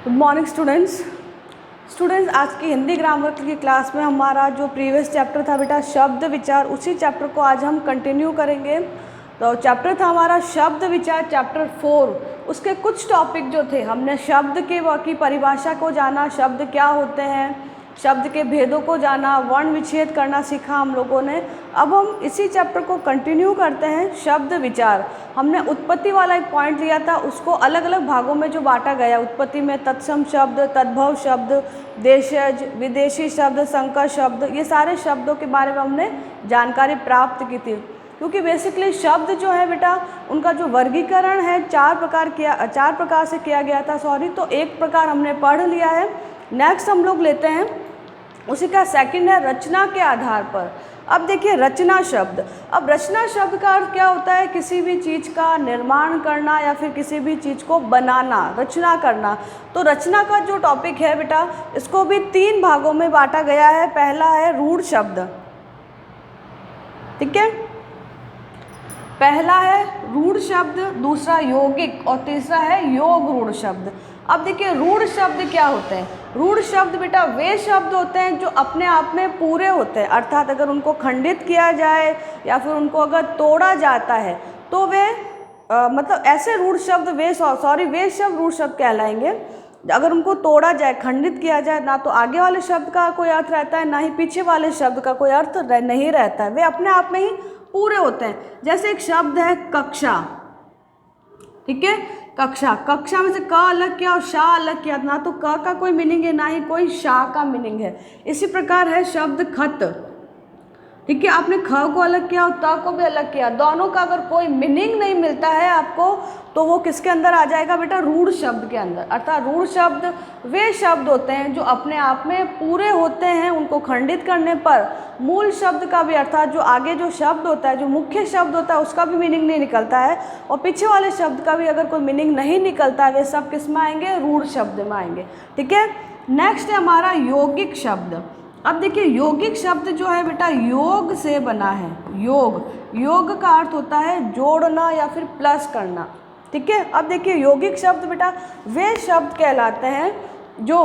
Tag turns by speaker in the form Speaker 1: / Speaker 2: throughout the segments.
Speaker 1: Good morning students. आज की Hindi grammar की क्लास में हमारा जो प्रीवियस चैप्टर था बेटा शब्द विचार, उसी चैप्टर को आज हम कंटिन्यू करेंगे। तो चैप्टर था हमारा शब्द विचार चैप्टर 4। उसके कुछ टॉपिक जो थे, हमने शब्द की परिभाषा को जाना, शब्द क्या होते हैं, शब्द के भेदों को जाना, वर्ण विच्छेद करना सीखा हम लोगों ने। अब हम इसी चैप्टर को कंटिन्यू करते हैं। शब्द विचार, हमने उत्पत्ति वाला एक पॉइंट लिया था, उसको अलग अलग भागों में जो बांटा गया। उत्पत्ति में तत्सम शब्द, तद्भव शब्द, देशज, विदेशी शब्द, संकर शब्द, ये सारे शब्दों के बारे में हमने जानकारी प्राप्त की थी। क्योंकि बेसिकली शब्द जो है बेटा, उनका जो वर्गीकरण है चार प्रकार से किया गया था। तो एक प्रकार हमने पढ़ लिया है। नेक्स्ट हम लोग लेते हैं उसी का सेकंड है रचना के आधार पर। अब देखिए रचना शब्द, अब रचना शब्द का अर्थ क्या होता है? किसी भी चीज़ का निर्माण करना या फिर किसी भी चीज़ को बनाना, रचना करना। तो रचना का जो टॉपिक है बेटा, इसको भी 3 भागों में बांटा गया है। पहला है रूढ़ शब्द, ठीक है, पहला है रूढ़ शब्द, दूसरा यौगिक और तीसरा है योग रूढ़ शब्द। अब देखिए रूढ़ शब्द क्या होते हैं? रूढ़ शब्द बेटा वे शब्द होते हैं जो अपने आप में पूरे होते हैं, अर्थात अगर उनको खंडित किया जाए या फिर उनको अगर तोड़ा जाता है तो वे मतलब ऐसे रूढ़ शब्द वे शब्द रूढ़ शब्द कहलाएंगे। अगर उनको तोड़ा जाए, खंडित किया जाए, ना तो आगे वाले शब्द का कोई अर्थ रहता है, ना ही पीछे वाले शब्द का कोई अर्थ नहीं रहता है, वे अपने आप में ही पूरे होते हैं। जैसे एक शब्द है कक्षा, ठीक है, कक्षा में से क अलग किया और शाह अलग किया, ना तो क का कोई मीनिंग है ना ही कोई शाह का मीनिंग है। इसी प्रकार है शब्द खत, ठीक है, आपने ख को अलग किया और त को भी अलग किया, दोनों का अगर कोई मीनिंग नहीं मिलता है आपको तो वो किसके अंदर आ जाएगा बेटा? रूढ़ शब्द के अंदर। अर्थात रूढ़ शब्द वे शब्द होते हैं जो अपने आप में पूरे होते हैं, उनको खंडित करने पर मूल शब्द का भी, अर्थात जो आगे जो शब्द होता है, जो मुख्य शब्द होता है, उसका भी मीनिंग नहीं निकलता है और पीछे वाले शब्द का भी अगर कोई मीनिंग नहीं निकलता है, वे सब किस में आएंगे? रूढ़ शब्द में आएंगे, ठीक है। नेक्स्ट है हमारा यौगिक शब्द। अब देखिए यौगिक शब्द जो है बेटा योग से बना है। योग का अर्थ होता है जोड़ना या फिर प्लस करना, ठीक है। अब देखिए यौगिक शब्द बेटा वे शब्द कहलाते हैं जो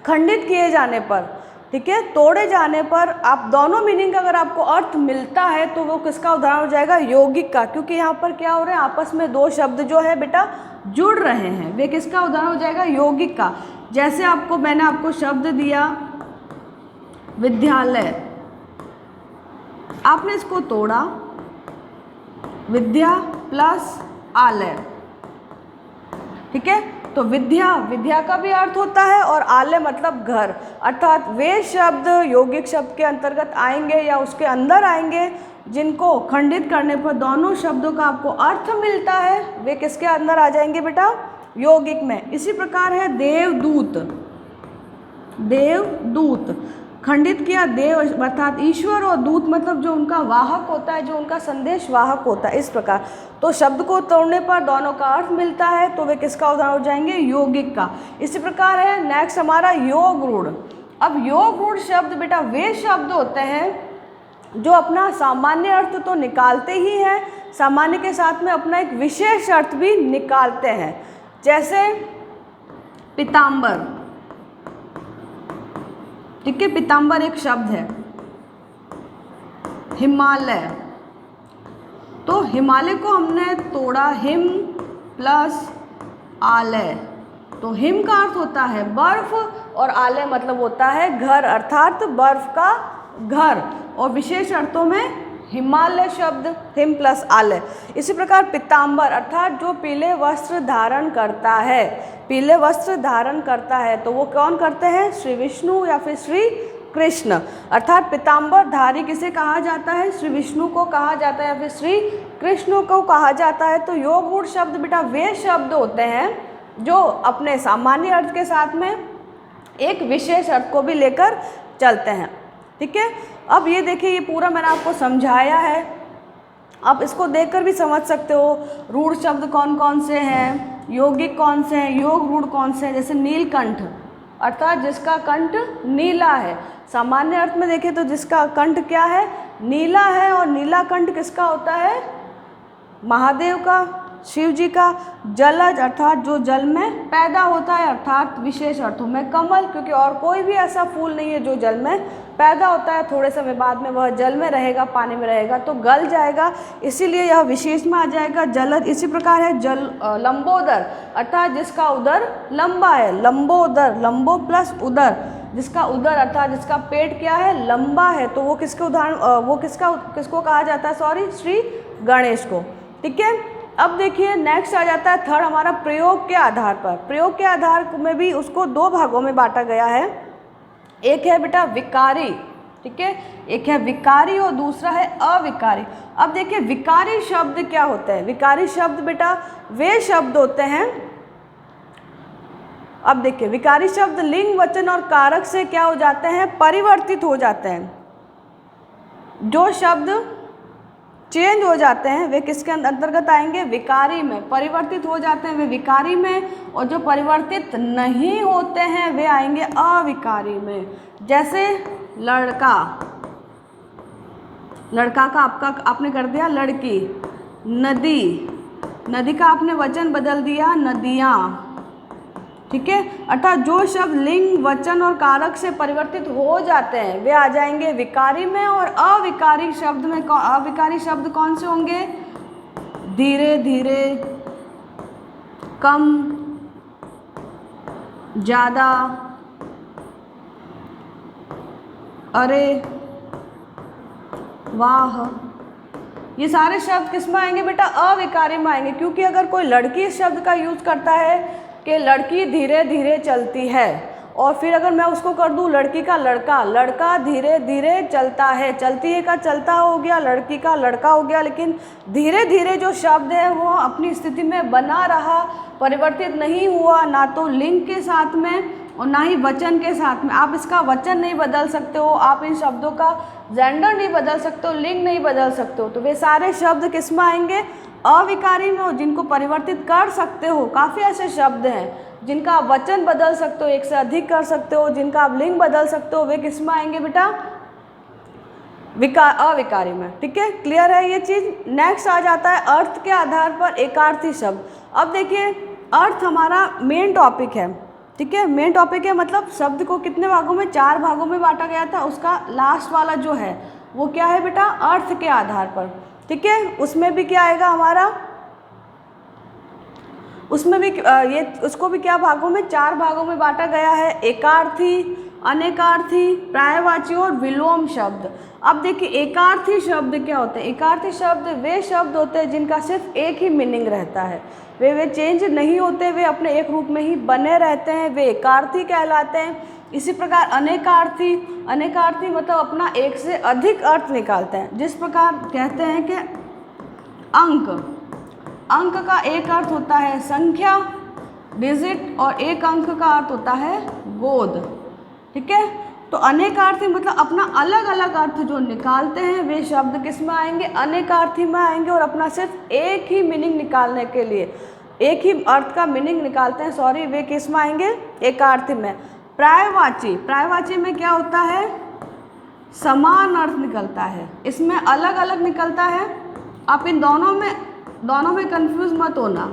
Speaker 1: खंडित किए जाने पर, ठीक है, तोड़े जाने पर आप दोनों मीनिंग का अगर आपको अर्थ मिलता है तो वो किसका उदाहरण हो जाएगा? यौगिक का। क्योंकि यहाँ पर क्या हो रहा है, आपस में 2 शब्द जो है बेटा जुड़ रहे हैं, वे किसका उदाहरण हो जाएगा? यौगिक का। जैसे मैंने आपको शब्द दिया विद्यालय, आपने इसको तोड़ा, विद्या प्लस आलय, ठीक है। तो विद्या का भी अर्थ होता है और आलय मतलब घर, अर्थात वे शब्द यौगिक शब्द के अंतर्गत आएंगे या उसके अंदर आएंगे जिनको खंडित करने पर दोनों शब्दों का आपको अर्थ मिलता है, वे किसके अंदर आ जाएंगे बेटा? यौगिक में। इसी प्रकार है देवदूत, खंडित किया, देव अर्थात ईश्वर और दूत मतलब जो उनका वाहक होता है, जो उनका संदेश वाहक होता है, इस प्रकार। तो शब्द को तोड़ने पर दोनों का अर्थ मिलता है तो वे किसका उदाहरण हो जाएंगे? यौगिक का। इसी प्रकार है नेक्स्ट हमारा योग रूढ़। अब योग रूढ़ शब्द बेटा वे शब्द होते हैं जो अपना सामान्य अर्थ तो निकालते ही हैं, सामान्य के साथ में अपना एक विशेष अर्थ भी निकालते हैं। जैसे पीताम्बर, ठीक है, पीताम्बर एक शब्द है। हिमालय, तो हिमालय को हमने तोड़ा, हिम प्लस आलय, तो हिम का अर्थ होता है बर्फ और आलय मतलब होता है घर, अर्थात बर्फ का घर, और विशेष अर्थों में हिमालय शब्द हिम प्लस आलय। इसी प्रकार पीताम्बर अर्थात जो पीले वस्त्र धारण करता है, पीले वस्त्र धारण करता है, तो वो कौन करते हैं? श्री विष्णु या फिर श्री कृष्ण। अर्थात पीताम्बर धारी किसे कहा जाता है? श्री विष्णु को कहा जाता है या फिर श्री कृष्ण को कहा जाता है। तो योग रूढ़ शब्द बेटा वे शब्द होते हैं जो अपने सामान्य अर्थ के साथ में एक विशेष अर्थ को भी लेकर चलते हैं, ठीक है। अब ये देखिए, ये पूरा मैंने आपको समझाया है, आप इसको देखकर भी समझ सकते हो रूढ़ शब्द कौन कौन से हैं, यौगिक कौन से हैं, योग रूढ़ कौन से हैं। जैसे नीलकंठ अर्थात जिसका कंठ नीला है, सामान्य अर्थ में देखें तो जिसका कंठ क्या है? नीला है, और नीला कंठ किसका होता है? महादेव का, शिव जी का जलज अर्थात जो जल में पैदा होता है, अर्थात विशेष अर्थों में कमल, क्योंकि और कोई भी ऐसा फूल नहीं है जो जल में पैदा होता है, थोड़े समय बाद में वह जल में रहेगा, पानी में रहेगा तो गल जाएगा, इसीलिए यह विशेष में आ जाएगा जलज। इसी प्रकार है लंबोदर अर्थात जिसका उदर लंबा है, लंबोदर, लंबो प्लस उदर, जिसका उदर अर्थात जिसका पेट क्या है, लंबा है, तो वो किसके उदाहरण, वो किसको कहा जाता है, सॉरी, श्री गणेश को। ठीक है, अब देखिए नेक्स्ट आ जाता है थर्ड हमारा प्रयोग के आधार पर। प्रयोग के आधार में भी उसको दो भागों में बांटा गया है, एक है बेटा विकारी, ठीक है, एक है विकारी और दूसरा है अविकारी। अब देखिए विकारी शब्द क्या होता है, विकारी शब्द बेटा वे शब्द होते हैं, अब देखिए विकारी शब्द लिंग वचन और कारक से क्या हो जाते हैं, परिवर्तित हो जाते हैं। जो शब्द चेंज हो जाते हैं वे किसके अंतर्गत आएंगे, विकारी में, परिवर्तित हो जाते हैं वे विकारी में, और जो परिवर्तित नहीं होते हैं वे आएंगे अविकारी में। जैसे लड़का, लड़का का आपने कर दिया लड़की, नदी, नदी का आपने वचन बदल दिया नदियाँ, ठीक है, अर्थात जो शब्द लिंग वचन और कारक से परिवर्तित हो जाते हैं वे आ जाएंगे विकारी में। और अविकारी शब्द में अविकारी शब्द कौन से होंगे, धीरे धीरे, कम, ज़्यादा, अरे, वाह, ये सारे शब्द किस में आएंगे बेटा, अविकारी में आएंगे। क्योंकि अगर कोई लड़की इस शब्द का यूज़ करता है कि लड़की धीरे धीरे चलती है, और फिर अगर मैं उसको कर दूं लड़की का लड़का, लड़का धीरे धीरे चलता है, चलती है का चलता हो गया, लड़की का लड़का हो गया, लेकिन धीरे धीरे जो शब्द है वो अपनी स्थिति में बना रहा, परिवर्तित नहीं हुआ, ना तो लिंग के साथ में और ना ही वचन के साथ में। आप इसका वचन नहीं बदल सकते हो, आप इन शब्दों का जेंडर नहीं बदल सकते हो, लिंग नहीं बदल सकते हो, तो वे सारे शब्द किस में आएंगे, अविकारी में हो। जिनको परिवर्तित कर सकते हो, काफ़ी ऐसे शब्द हैं जिनका आप वचन बदल सकते हो, एक से अधिक कर सकते हो, जिनका आप लिंग बदल सकते हो, वे किस में आएंगे बेटा, अविकारी में। ठीक है, क्लियर है ये चीज़। नेक्स्ट आ जाता है अर्थ के आधार पर एकार्थी शब्द। अब देखिए अर्थ हमारा मेन टॉपिक है, ठीक है, मेन टॉपिक है, मतलब शब्द को कितने भागों में, 4 भागों में बांटा गया था, उसका लास्ट वाला जो है वो क्या है बेटा, अर्थ के आधार पर। ठीक है, उसमें भी क्या आएगा हमारा, उसमें भी ये उसको भी क्या भागों में, 4 भागों में बांटा गया है, एकार्थी, अनेकार्थी, प्रायवाची और विलोम शब्द। अब देखिए एकार्थी शब्द क्या होते हैं, एकार्थी शब्द वे शब्द होते हैं जिनका सिर्फ एक ही मीनिंग रहता है, वे चेंज नहीं होते, वे अपने एक रूप में ही बने रहते हैं, वे एकार्थी कहलाते हैं। इसी प्रकार अनेकार्थी, अनेकार्थी मतलब अपना एक से अधिक अर्थ निकालते हैं। जिस प्रकार कहते हैं कि अंक, अंक का एक अर्थ होता है संख्या, डिजिट, और एक अंक का अर्थ होता है गोद। ठीक है, तो अनेकार्थी मतलब अपना अलग अलग अर्थ जो निकालते हैं वे शब्द किस में आएंगे, अनेकार्थी में आएंगे, और अपना सिर्फ एक ही मीनिंग निकालने के लिए, एक ही अर्थ का मीनिंग निकालते हैं, सॉरी, वे किस में आएंगे, एकार्थी में। प्रायवाची, प्रायवाची में क्या होता है, समान अर्थ निकलता है, इसमें अलग अलग निकलता है, आप इन दोनों में कंफ्यूज मत होना।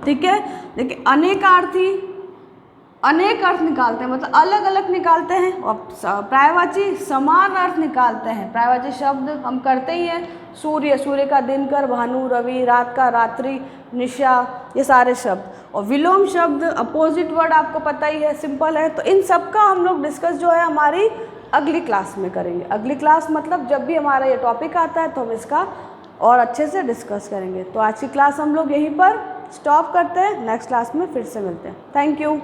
Speaker 1: ठीक है, देखिए अनेकार्थी अनेक अर्थ निकालते हैं, मतलब अलग अलग निकालते हैं, और प्रायवाची समान अर्थ निकालते हैं। प्रायवाची शब्द हम करते ही हैं, सूर्य, सूर्य का दिनकर, भानु, रवि, रात का रात्रि, निशा, ये सारे शब्द। और विलोम शब्द अपोजिट वर्ड आपको पता ही है, सिंपल है। तो इन सब का हम लोग डिस्कस जो है हमारी अगली क्लास में करेंगे। अगली क्लास मतलब जब भी हमारा ये टॉपिक आता है तो हम इसका और अच्छे से डिस्कस करेंगे। तो आज की क्लास हम लोग यहीं पर स्टॉप करते हैं, नेक्स्ट क्लास में फिर से मिलते हैं। Thank you.